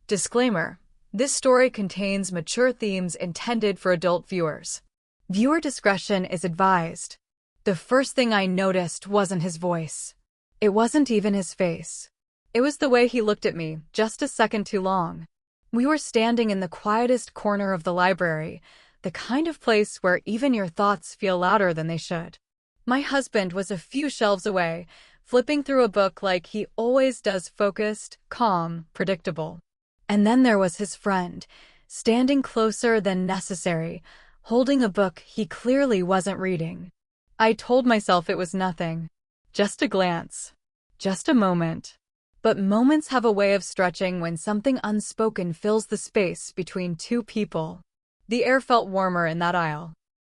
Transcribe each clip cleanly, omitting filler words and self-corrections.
Disclaimer: this story contains mature themes intended for adult viewers. Viewer discretion is advised. The first thing I noticed wasn't his voice. It wasn't even his face. It was the way he looked at me, just a second too long. We were standing in the quietest corner of the library, the kind of place where even your thoughts feel louder than they should. My husband was a few shelves away, flipping through a book like he always does, focused, calm, predictable. And then there was his friend, standing closer than necessary, holding a book he clearly wasn't reading. I told myself it was nothing. Just a glance. Just a moment. But moments have a way of stretching when something unspoken fills the space between two people. The air felt warmer in that aisle.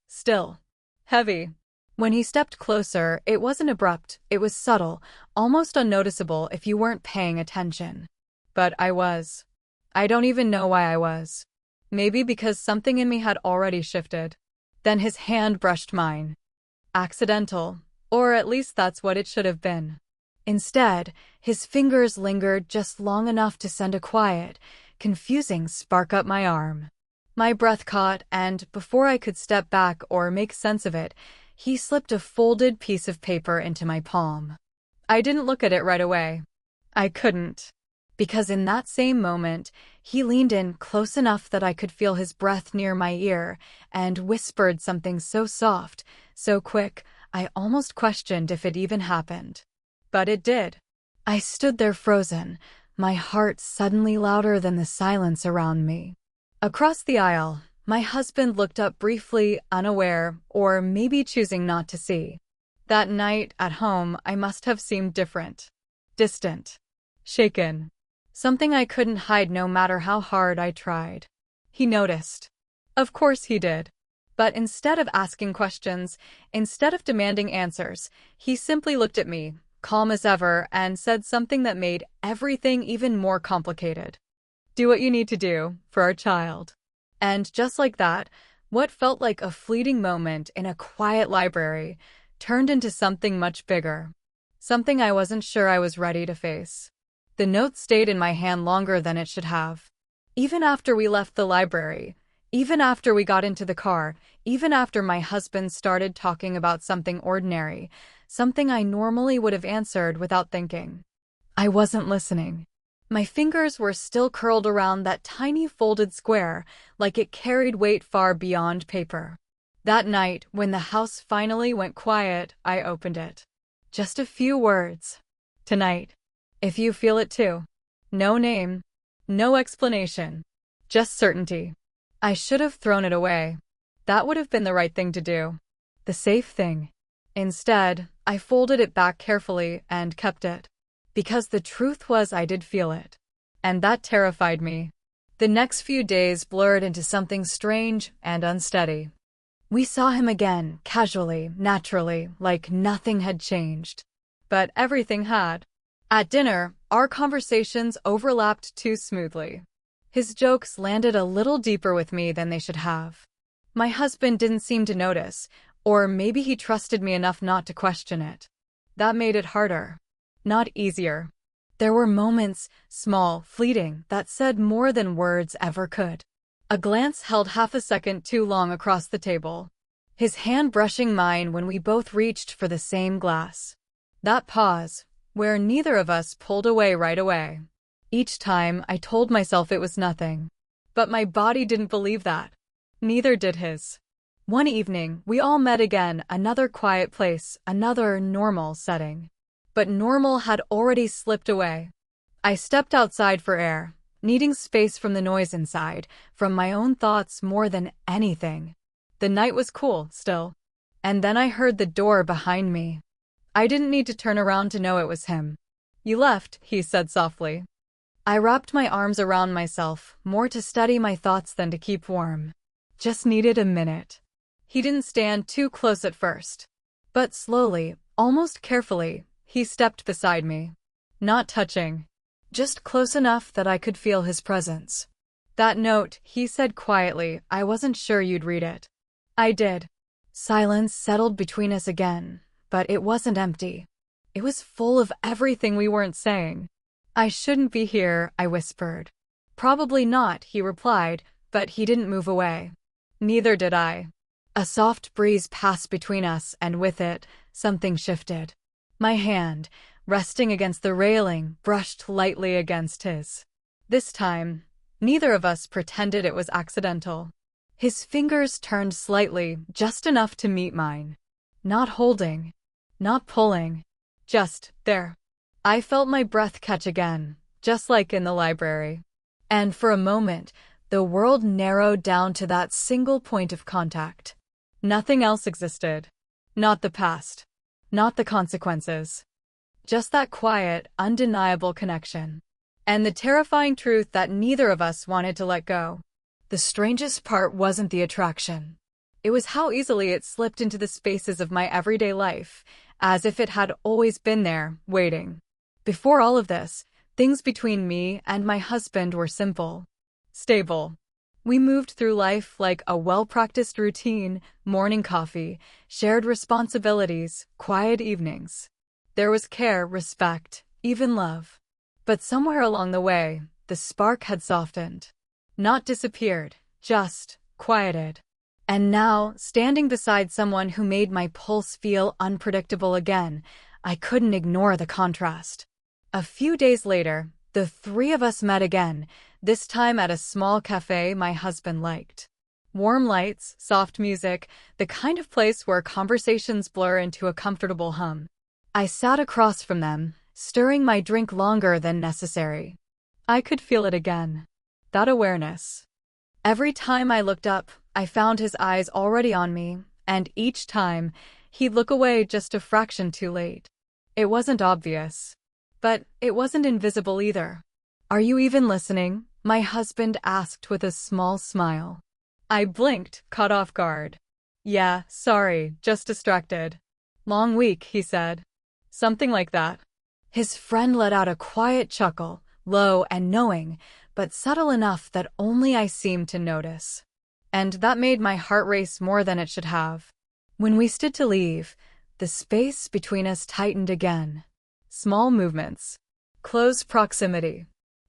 Still. Heavy. When he stepped closer, it wasn't abrupt, it was subtle, almost unnoticeable if you weren't paying attention. But I was. I don't even know why I was. Maybe because something in me had already shifted. Then his hand brushed mine. Accidental. Or at least that's what it should have been. Instead, his fingers lingered just long enough to send a quiet, confusing spark up my arm. My breath caught, and before I could step back or make sense of it, he slipped a folded piece of paper into my palm. I didn't look at it right away. I couldn't. Because in that same moment, he leaned in close enough that I could feel his breath near my ear and whispered something so soft, so quick, I almost questioned if it even happened. But it did. I stood there frozen, my heart suddenly louder than the silence around me. Across the aisle, my husband looked up briefly, unaware, or maybe choosing not to see. That night, at home, I must have seemed different. Distant. Shaken. Something I couldn't hide no matter how hard I tried. He noticed. Of course he did. But instead of asking questions, instead of demanding answers, he simply looked at me, calm as ever, and said something that made everything even more complicated. Do what you need to do for our child. And just like that, what felt like a fleeting moment in a quiet library turned into something much bigger. Something I wasn't sure I was ready to face. The note stayed in my hand longer than it should have. Even after we left the library, even after we got into the car, even after my husband started talking about something ordinary, something I normally would have answered without thinking. I wasn't listening. My fingers were still curled around that tiny folded square, like it carried weight far beyond paper. That night, when the house finally went quiet, I opened it. Just a few words. Tonight. If you feel it too. No name. No explanation. Just certainty. I should have thrown it away. That would have been the right thing to do. The safe thing. Instead, I folded it back carefully and kept it. Because the truth was I did feel it. And that terrified me. The next few days blurred into something strange and unsteady. We saw him again, casually, naturally, like nothing had changed. But everything had. At dinner, our conversations overlapped too smoothly. His jokes landed a little deeper with me than they should have. My husband didn't seem to notice, or maybe he trusted me enough not to question it. That made it harder. Not easier. There were moments, small, fleeting, that said more than words ever could. A glance held half a second too long across the table. His hand brushing mine when we both reached for the same glass. That pause, where neither of us pulled away right away. Each time, I told myself it was nothing. But my body didn't believe that. Neither did his. One evening, we all met again, another quiet place, another normal setting. But normal had already slipped away. I stepped outside for air, needing space from the noise inside, from my own thoughts more than anything. The night was cool, still. And then I heard the door behind me. I didn't need to turn around to know it was him. You left, he said softly. I wrapped my arms around myself, more to steady my thoughts than to keep warm. Just needed a minute. He didn't stand too close at first. But slowly, almost carefully, he stepped beside me. Not touching. Just close enough that I could feel his presence. That note, he said quietly, I wasn't sure you'd read it. I did. Silence settled between us again. But it wasn't empty. It was full of everything we weren't saying. I shouldn't be here, I whispered. Probably not, he replied, but he didn't move away. Neither did I. A soft breeze passed between us, and with it, something shifted. My hand, resting against the railing, brushed lightly against his. This time, neither of us pretended it was accidental. His fingers turned slightly, just enough to meet mine. Not holding, not pulling, just there. I felt my breath catch again, just like in the library. And for a moment, the world narrowed down to that single point of contact. Nothing else existed. Not the past. Not the consequences. Just that quiet, undeniable connection. And the terrifying truth that neither of us wanted to let go. The strangest part wasn't the attraction. It was how easily it slipped into the spaces of my everyday life, as if it had always been there, waiting. Before all of this, things between me and my husband were simple. Stable. We moved through life like a well-practiced routine, morning coffee, shared responsibilities, quiet evenings. There was care, respect, even love. But somewhere along the way, the spark had softened. Not disappeared, just quieted. And now, standing beside someone who made my pulse feel unpredictable again, I couldn't ignore the contrast. A few days later, the three of us met again, this time at a small cafe my husband liked. Warm lights, soft music, the kind of place where conversations blur into a comfortable hum. I sat across from them, stirring my drink longer than necessary. I could feel it again. That awareness. Every time I looked up, I found his eyes already on me, and each time, he'd look away just a fraction too late. It wasn't obvious. But it wasn't invisible either. "Are you even listening?" my husband asked with a small smile. I blinked, caught off guard. "Yeah, sorry, just distracted." "Long week," he said. "Something like that." His friend let out a quiet chuckle, low and knowing, but subtle enough that only I seemed to notice. And that made my heart race more than it should have. When we stood to leave, the space between us tightened again. Small movements. Close proximity.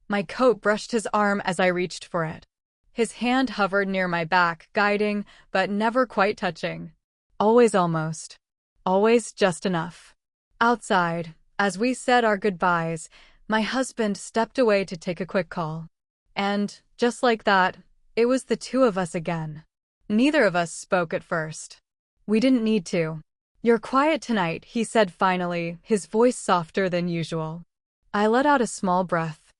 My coat brushed his arm as I reached for it. His hand hovered near my back, guiding, but never quite touching. Always almost. Always just enough. Outside, as we said our goodbyes, my husband stepped away to take a quick call. And, just like that, it was the two of us again. Neither of us spoke at first. We didn't need to. "You're quiet tonight," he said finally, his voice softer than usual. I let out a small breath.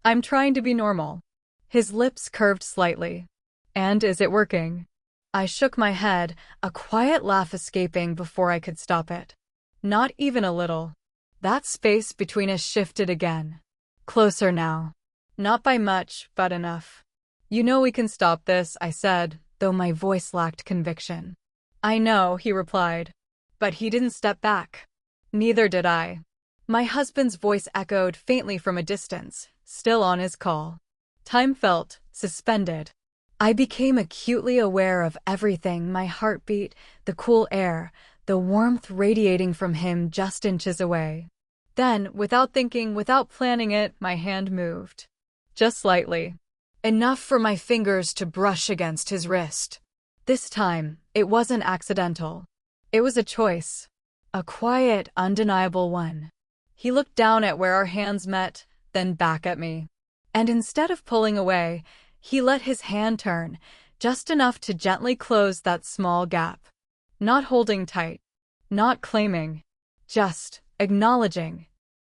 "I'm trying to be normal." His lips curved slightly. "And is it working?" I shook my head, a quiet laugh escaping before I could stop it. Not even a little. That space between us shifted again. Closer now. Not by much, but enough. "You know we can stop this," I said, though my voice lacked conviction. "I know," he replied. But he didn't step back. Neither did I. My husband's voice echoed faintly from a distance, still on his call. Time felt suspended. I became acutely aware of everything: my heartbeat, the cool air, the warmth radiating from him just inches away. Then, without thinking, without planning it, my hand moved. Just slightly. Enough for my fingers to brush against his wrist. This time, it wasn't accidental. It was a choice. A quiet, undeniable one. He looked down at where our hands met, then back at me. And instead of pulling away, he let his hand turn, just enough to gently close that small gap. Not holding tight. Not claiming. Just acknowledging.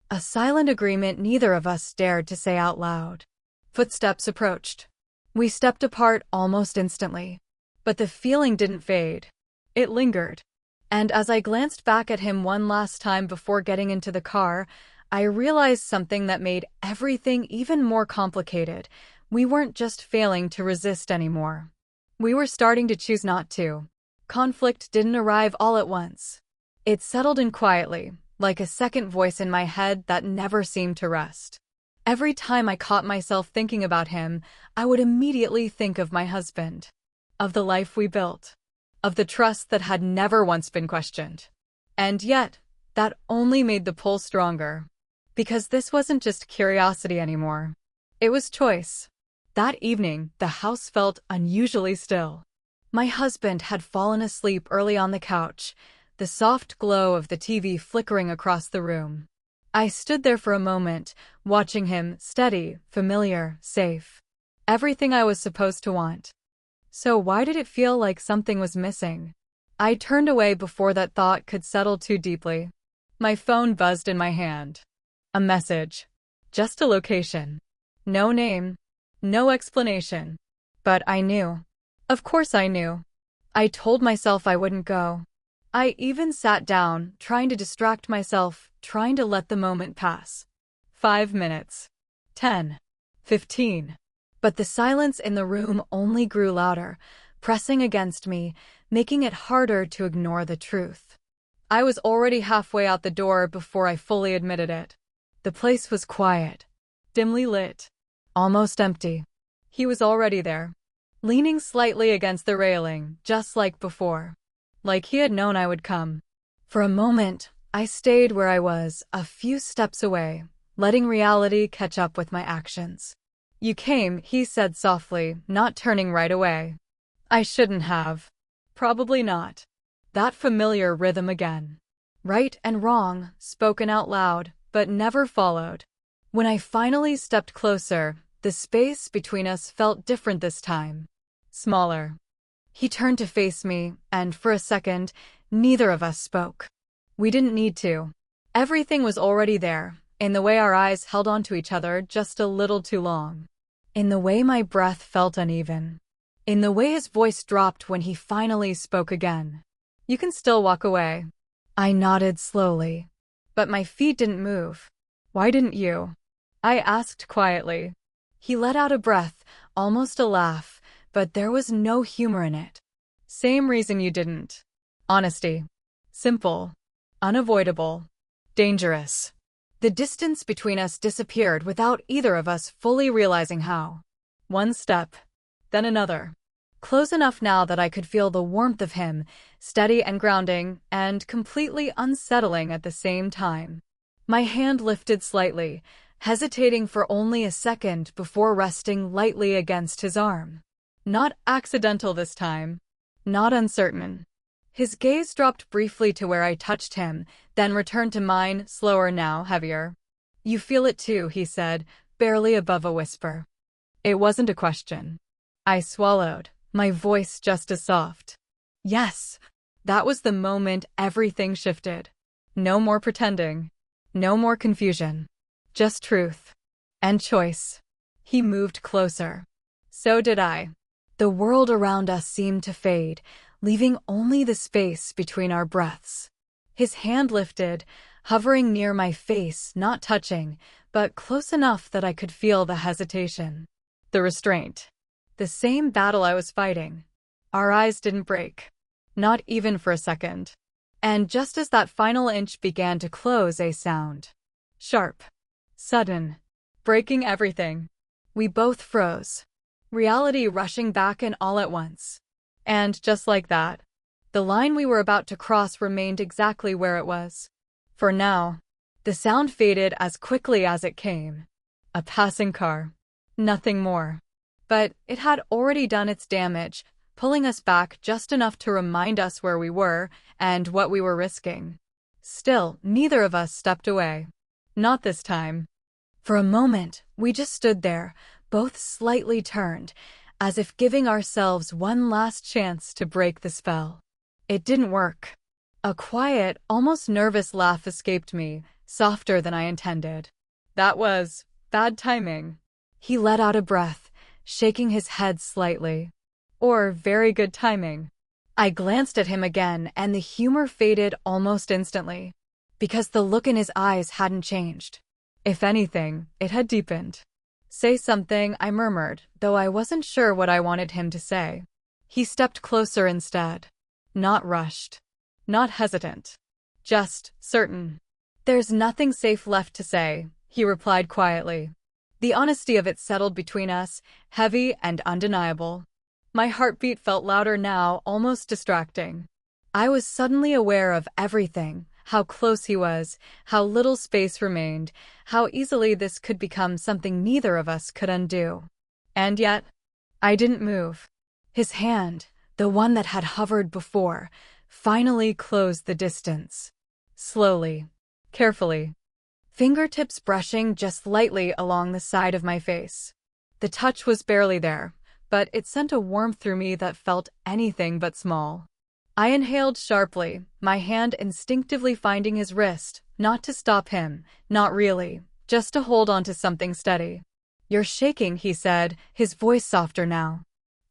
A silent agreement neither of us dared to say out loud. Footsteps approached. We stepped apart almost instantly. But the feeling didn't fade. It lingered. And as I glanced back at him one last time before getting into the car, I realized something that made everything even more complicated. We weren't just failing to resist anymore. We were starting to choose not to. Conflict didn't arrive all at once. It settled in quietly, like a second voice in my head that never seemed to rest. Every time I caught myself thinking about him, I would immediately think of my husband. Of the life we built. Of the trust that had never once been questioned. And yet, that only made the pull stronger. Because this wasn't just curiosity anymore. It was choice. That evening, the house felt unusually still. My husband had fallen asleep early on the couch, the soft glow of the TV flickering across the room. I stood there for a moment, watching him, steady, familiar, safe. Everything I was supposed to want. So why did it feel like something was missing? I turned away before that thought could settle too deeply. My phone buzzed in my hand. A message. Just a location. No name. No explanation. But I knew. Of course I knew. I told myself I wouldn't go. I even sat down, trying to distract myself, trying to let the moment pass. 5 minutes. 10. 15. But the silence in the room only grew louder, pressing against me, making it harder to ignore the truth. I was already halfway out the door before I fully admitted it. The place was quiet, dimly lit, almost empty. He was already there, leaning slightly against the railing, just like before. Like he had known I would come. For a moment, I stayed where I was, a few steps away, letting reality catch up with my actions. You came, he said softly, not turning right away. I shouldn't have. Probably not. That familiar rhythm again. Right and wrong, spoken out loud, but never followed. When I finally stepped closer, the space between us felt different this time. Smaller. He turned to face me, and for a second, neither of us spoke. We didn't need to. Everything was already there, in the way our eyes held onto each other just a little too long. In the way my breath felt uneven. In the way his voice dropped when he finally spoke again. You can still walk away. I nodded slowly. But my feet didn't move. Why didn't you? I asked quietly. He let out a breath, almost a laugh, but there was no humor in it. Same reason you didn't. Honesty. Simple. Unavoidable. Dangerous. The distance between us disappeared without either of us fully realizing how. One step, then another. Close enough now that I could feel the warmth of him, steady and grounding, and completely unsettling at the same time. My hand lifted slightly, hesitating for only a second before resting lightly against his arm. Not accidental this time. Not uncertain. His gaze dropped briefly to where I touched him, then returned to mine, slower now, heavier. You feel it too, he said, barely above a whisper. It wasn't a question. I swallowed, my voice just as soft. Yes. That was the moment everything shifted. No more pretending. No more confusion. Just truth. And choice. He moved closer. So did I. The world around us seemed to fade, leaving only the space between our breaths. His hand lifted, hovering near my face, not touching, but close enough that I could feel the hesitation. The restraint. The same battle I was fighting. Our eyes didn't break. Not even for a second. And just as that final inch began to close, a sound. Sharp. Sudden. Breaking everything. We both froze. Reality rushing back in all at once. And just like that, the line we were about to cross remained exactly where it was. For now, the sound faded as quickly as it came. A passing car. Nothing more. But it had already done its damage, pulling us back just enough to remind us where we were and what we were risking. Still, neither of us stepped away. Not this time. For a moment, we just stood there, both slightly turned, as if giving ourselves one last chance to break the spell. It didn't work. A quiet, almost nervous laugh escaped me, softer than I intended. That was bad timing. He let out a breath, shaking his head slightly. Or very good timing. I glanced at him again, and the humor faded almost instantly. Because the look in his eyes hadn't changed. If anything, it had deepened. Say something, I murmured, though I wasn't sure what I wanted him to say. He stepped closer instead. Not rushed. Not hesitant. Just certain. There's nothing safe left to say, he replied quietly. The honesty of it settled between us, heavy and undeniable. My heartbeat felt louder now, almost distracting. I was suddenly aware of everything. How close he was, how little space remained, how easily this could become something neither of us could undo. And yet, I didn't move. His hand, the one that had hovered before, finally closed the distance. Slowly, carefully, fingertips brushing just lightly along the side of my face. The touch was barely there, but it sent a warmth through me that felt anything but small. I inhaled sharply, my hand instinctively finding his wrist, not to stop him, not really, just to hold on to something steady. "You're shaking," he said, his voice softer now.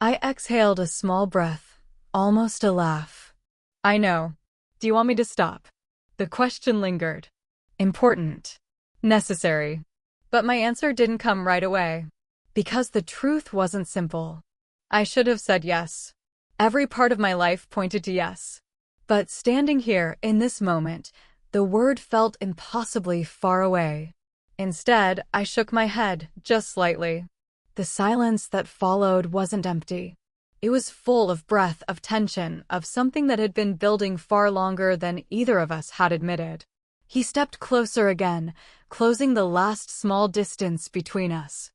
I exhaled a small breath, almost a laugh. "I know. Do you want me to stop?" The question lingered. Important. Necessary. But my answer didn't come right away. Because the truth wasn't simple. I should have said yes. Every part of my life pointed to yes. But standing here, in this moment, the word felt impossibly far away. Instead, I shook my head, just slightly. The silence that followed wasn't empty. It was full of breath, of tension, of something that had been building far longer than either of us had admitted. He stepped closer again, closing the last small distance between us.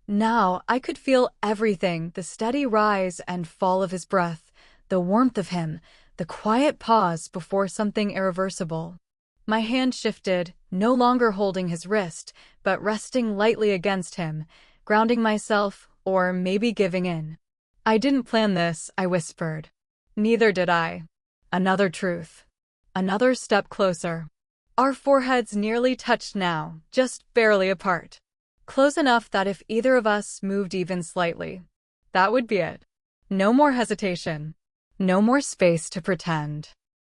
Now I could feel everything, the steady rise and fall of his breath, the warmth of him, the quiet pause before something irreversible. My hand shifted, no longer holding his wrist, but resting lightly against him, grounding myself, or maybe giving in. "I didn't plan this," I whispered. "Neither did I." Another truth. Another step closer. Our foreheads nearly touched now, just barely apart. Close enough that if either of us moved even slightly, that would be it. No more hesitation. No more space to pretend.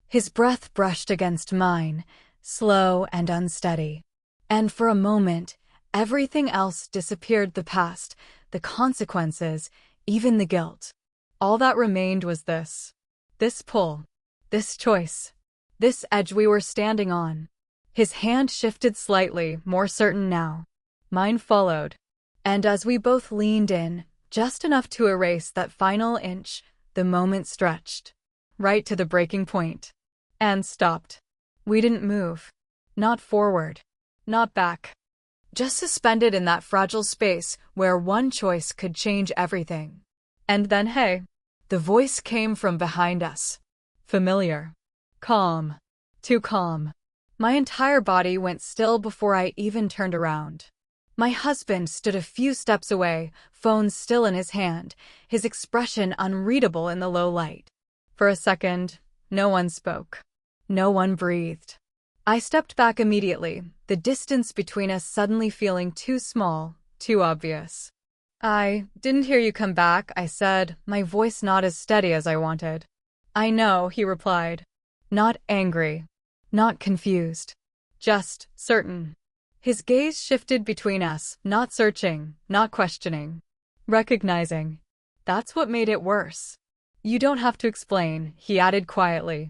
His breath brushed against mine, slow and unsteady. And for a moment, everything else disappeared, the past, the consequences, even the guilt. All that remained was this. This pull. This choice. This edge we were standing on. His hand shifted slightly, more certain now. Mine followed. And as we both leaned in, just enough to erase that final inch, the moment stretched. Right to the breaking point. And stopped. We didn't move. Not forward. Not back. Just suspended in that fragile space where one choice could change everything. And then, hey, the voice came from behind us. Familiar. Calm. Too calm. My entire body went still before I even turned around. My husband stood a few steps away, phone still in his hand, his expression unreadable in the low light. For a second, no one spoke. No one breathed. I stepped back immediately, the distance between us suddenly feeling too small, too obvious. "I didn't hear you come back," I said, my voice not as steady as I wanted. "I know," he replied. Not angry. Not confused. Just certain. His gaze shifted between us, not searching, not questioning. Recognizing. That's what made it worse. "You don't have to explain," he added quietly.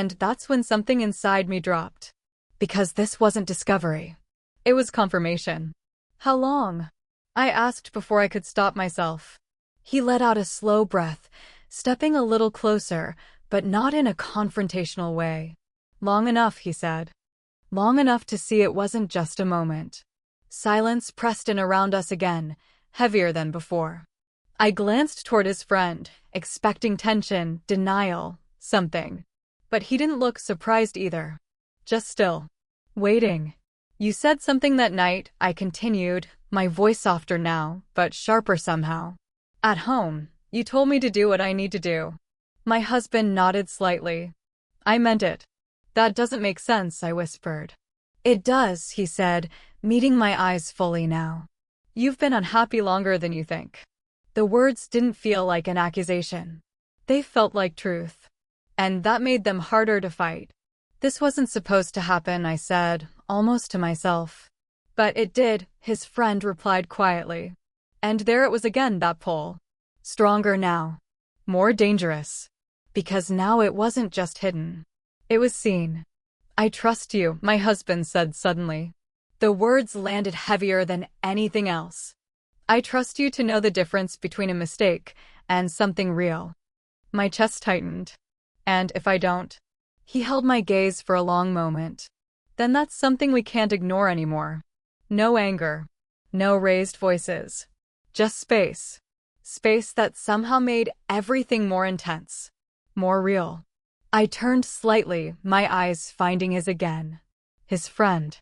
And that's when something inside me dropped. Because this wasn't discovery. It was confirmation. "How long?" I asked before I could stop myself. He let out a slow breath, stepping a little closer, but not in a confrontational way. "Long enough," he said. Long enough to see it wasn't just a moment. Silence pressed in around us again, heavier than before. I glanced toward his friend, expecting tension, denial, something. But he didn't look surprised either. Just still. Waiting. "You said something that night," I continued, my voice softer now, but sharper somehow. "At home, you told me to do what I need to do." My husband nodded slightly. "I meant it." "That doesn't make sense," I whispered. "It does," he said, meeting my eyes fully now. "You've been unhappy longer than you think." The words didn't feel like an accusation. They felt like truth. And that made them harder to fight. "This wasn't supposed to happen," I said, almost to myself. "But it did," his friend replied quietly. And there it was again, that pull. Stronger now. More dangerous. Because now it wasn't just hidden. It was seen. "I trust you," my husband said suddenly. The words landed heavier than anything else. "I trust you to know the difference between a mistake and something real." My chest tightened. "And if I don't?" He held my gaze for a long moment. "Then that's something we can't ignore anymore." No anger. No raised voices. Just space. Space that somehow made everything more intense, more real. I turned slightly, my eyes finding his again. His friend.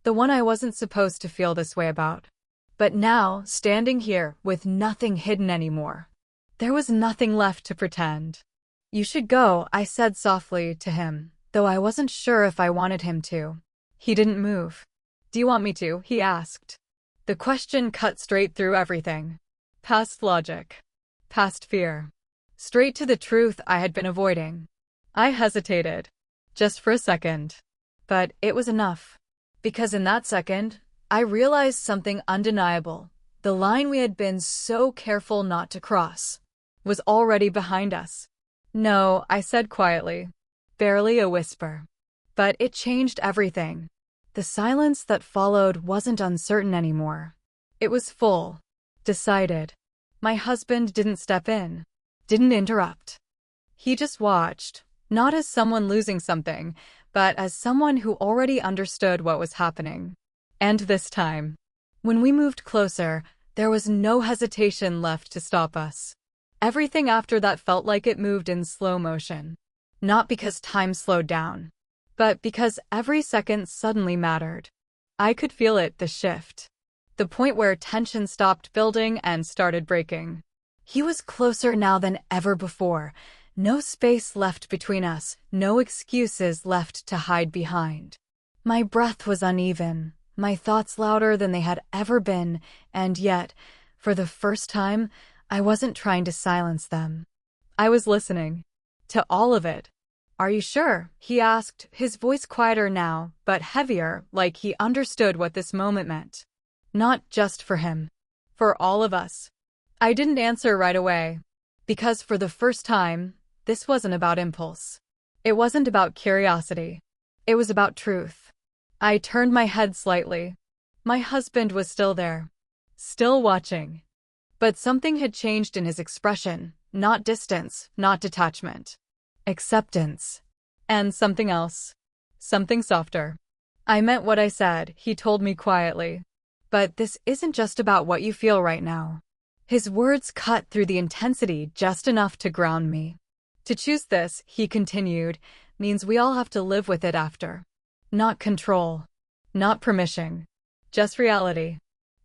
The one I wasn't supposed to feel this way about. But now, standing here, with nothing hidden anymore. There was nothing left to pretend. You should go, I said softly to him, though I wasn't sure if I wanted him to. He didn't move. Do you want me to? He asked. The question cut straight through everything. Past logic. Past fear. Straight to the truth I had been avoiding. I hesitated. Just for a second. But it was enough. Because in that second, I realized something undeniable. The line we had been so careful not to cross was already behind us. No, I said quietly. Barely a whisper. But it changed everything. The silence that followed wasn't uncertain anymore. It was full. Decided. My husband didn't step in. Didn't interrupt. He just watched. Not as someone losing something, but as someone who already understood what was happening. And this time, when we moved closer, there was no hesitation left to stop us. Everything after that felt like it moved in slow motion. Not because time slowed down, but because every second suddenly mattered. I could feel it, the shift. The point where tension stopped building and started breaking. He was closer now than ever before. No space left between us, no excuses left to hide behind. My breath was uneven, my thoughts louder than they had ever been, and yet, for the first time, I wasn't trying to silence them. I was listening. To all of it. Are you sure? He asked, his voice quieter now, but heavier, like he understood what this moment meant. Not just for him. For all of us. I didn't answer right away. Because for the first time, this wasn't about impulse. It wasn't about curiosity. It was about truth. I turned my head slightly. My husband was still there. Still watching. But something had changed in his expression. Not distance, not detachment. Acceptance. And something else. Something softer. I meant what I said, he told me quietly. But this isn't just about what you feel right now. His words cut through the intensity just enough to ground me. To choose this, he continued, means we all have to live with it after. Not control. Not permission. Just reality.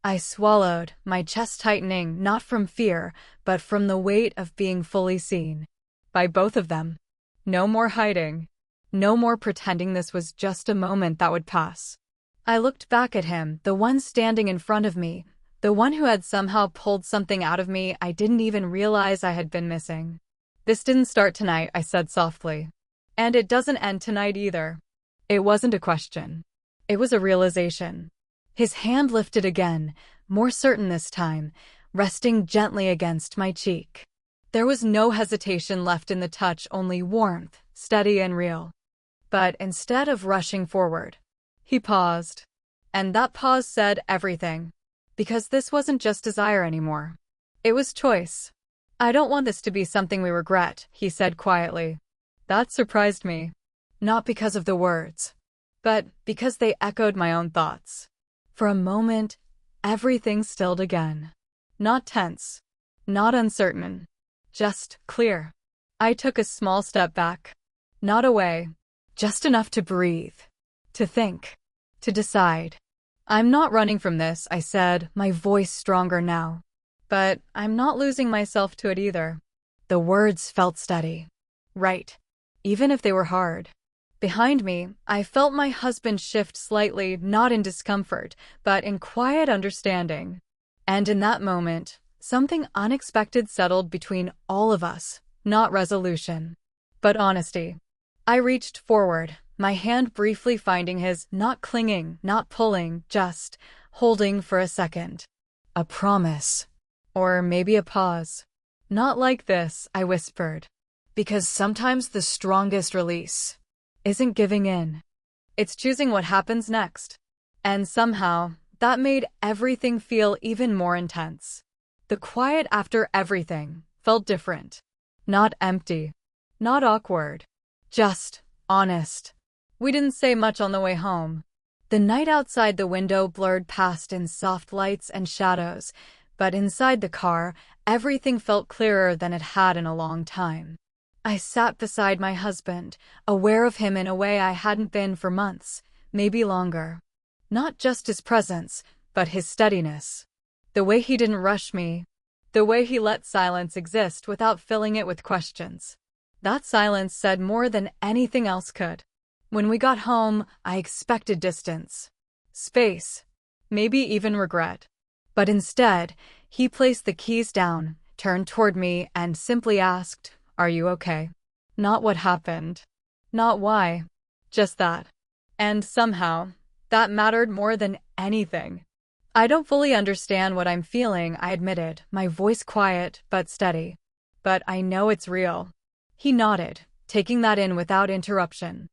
I swallowed, my chest tightening, not from fear, but from the weight of being fully seen. By both of them. No more hiding. No more pretending this was just a moment that would pass. I looked back at him, the one standing in front of me, the one who had somehow pulled something out of me I didn't even realize I had been missing. This didn't start tonight, I said softly. And it doesn't end tonight either. It wasn't a question. It was a realization. His hand lifted again, more certain this time, resting gently against my cheek. There was no hesitation left in the touch, only warmth, steady and real. But instead of rushing forward, he paused. And that pause said everything. Because this wasn't just desire anymore. It was choice. I don't want this to be something we regret, he said quietly. That surprised me. Not because of the words, but because they echoed my own thoughts. For a moment, everything stilled again. Not tense. Not uncertain. Just clear. I took a small step back. Not away. Just enough to breathe. To think. To decide. I'm not running from this, I said, my voice stronger now. But I'm not losing myself to it either. The words felt steady. Right. Even if they were hard. Behind me, I felt my husband shift slightly, not in discomfort, but in quiet understanding. And in that moment, something unexpected settled between all of us, not resolution, but honesty. I reached forward, my hand briefly finding his, not clinging, not pulling, just holding for a second. A promise. Or maybe a pause. Not like this, I whispered. Because sometimes the strongest release isn't giving in. It's choosing what happens next. And somehow, that made everything feel even more intense. The quiet after everything felt different. Not empty. Not awkward. Just honest. We didn't say much on the way home. The night outside the window blurred past in soft lights and shadows, But inside the car, everything felt clearer than it had in a long time. I sat beside my husband, aware of him in a way I hadn't been for months, maybe longer. Not just his presence, but his steadiness. The way he didn't rush me. The way he let silence exist without filling it with questions. That silence said more than anything else could. When we got home, I expected distance, space, maybe even regret. But instead, he placed the keys down, turned toward me, and simply asked, "Are you okay?" Not what happened. Not why. Just that. And somehow, that mattered more than anything. "I don't fully understand what I'm feeling," I admitted, my voice quiet but steady. "But I know it's real." He nodded, taking that in without interruption.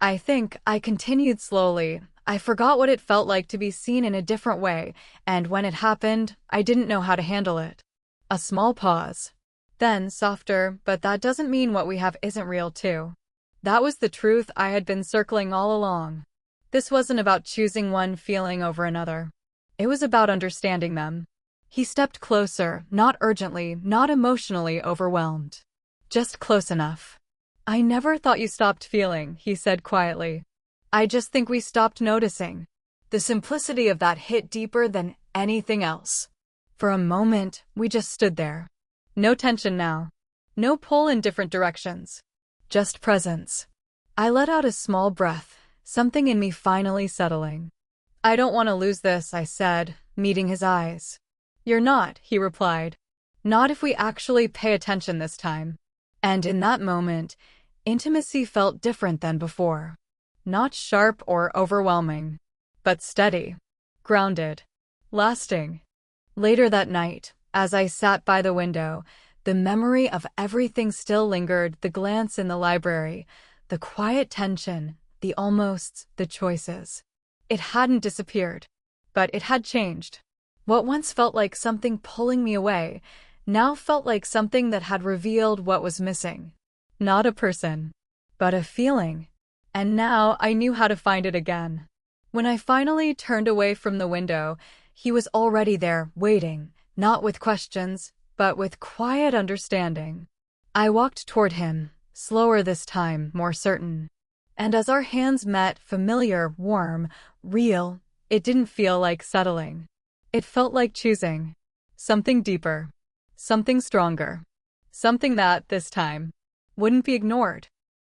I continued slowly. I forgot what it felt like to be seen in a different way, and when it happened, I didn't know how to handle it. A small pause. Then, softer, "But that doesn't mean what we have isn't real too." That was the truth I had been circling all along. This wasn't about choosing one feeling over another. It was about understanding them. He stepped closer, not urgently, not emotionally overwhelmed. Just close enough. "I never thought you stopped feeling," he said quietly. "I just think we stopped noticing." The simplicity of that hit deeper than anything else. For a moment, we just stood there. No tension now. No pull in different directions. Just presence. I let out a small breath, something in me finally settling. "I don't want to lose this," I said, meeting his eyes. "You're not," he replied. "Not if we actually pay attention this time." And in that moment, intimacy felt different than before. Not sharp or overwhelming, but steady, grounded, lasting. Later that night, as I sat by the window, the memory of everything still lingered, the glance in the library, the quiet tension, the almosts, the choices. It hadn't disappeared, but it had changed. What once felt like something pulling me away, now felt like something that had revealed what was missing. Not a person, but a feeling. And now I knew how to find it again. When I finally turned away from the window, he was already there, waiting, not with questions, but with quiet understanding. I walked toward him, slower this time, more certain. And as our hands met, familiar, warm, real, it didn't feel like settling. It felt like choosing. Something deeper. Something stronger. Something that, this time, wouldn't be ignored.